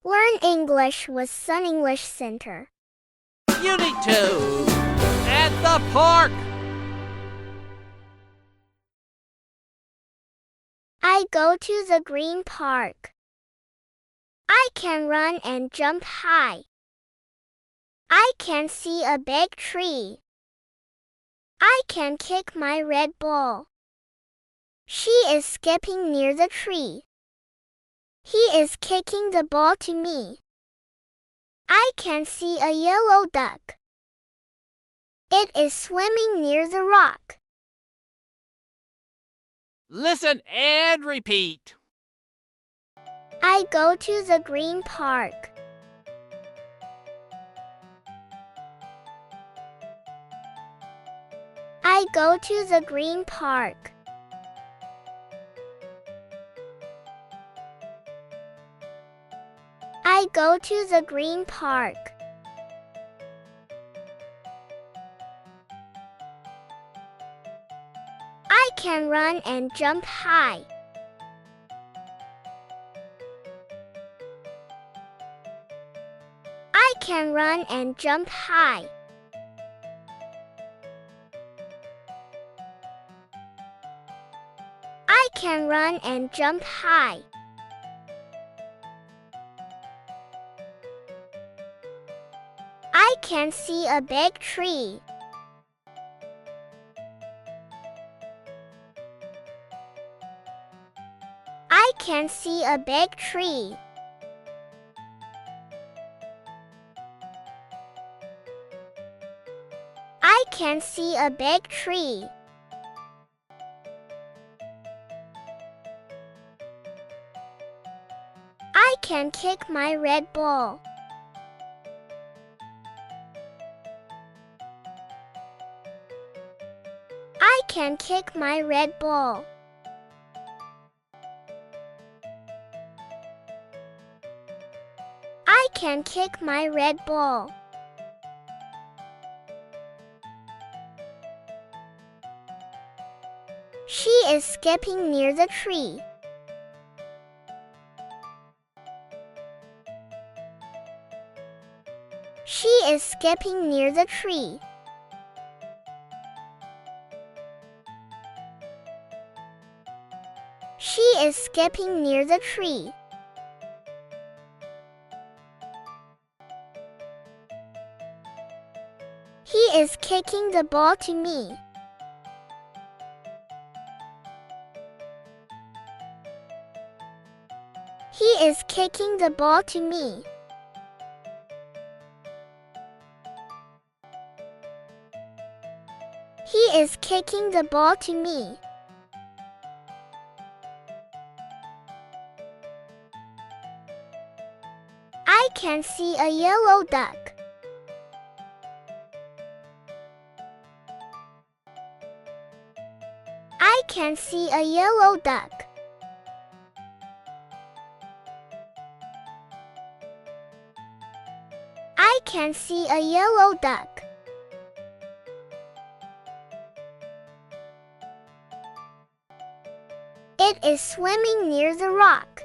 Learn English with Sun English Center. Unit 2 at the park. I go to the green park. I can run and jump high. I can see a big tree. I can kick my red ball. She is skipping near the tree. He is kicking the ball to me. I can see a yellow duck. It is swimming near the rock. Listen and repeat. I go to the green park. I go to the green park. I go to the green park. I can run and jump high. I can run and jump high. I can run and jump high. I can see a big tree. I can see a big tree. I can see a big tree. I can kick my red ball. I can kick my red ball. I can kick my red ball. She is skipping near the tree. She is skipping near the tree. She is skipping near the tree. He is kicking the ball to me. He is kicking the ball to me. He is kicking the ball to me. I can see a yellow duck. I can see a yellow duck. I can see a yellow duck. It is swimming near the rock.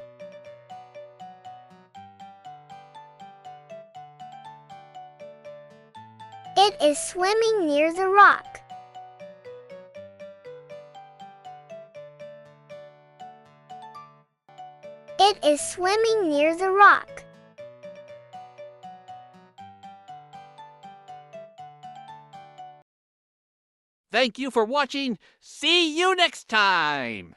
It is swimming near the rock. It is swimming near the rock. Thank you for watching. See you next time.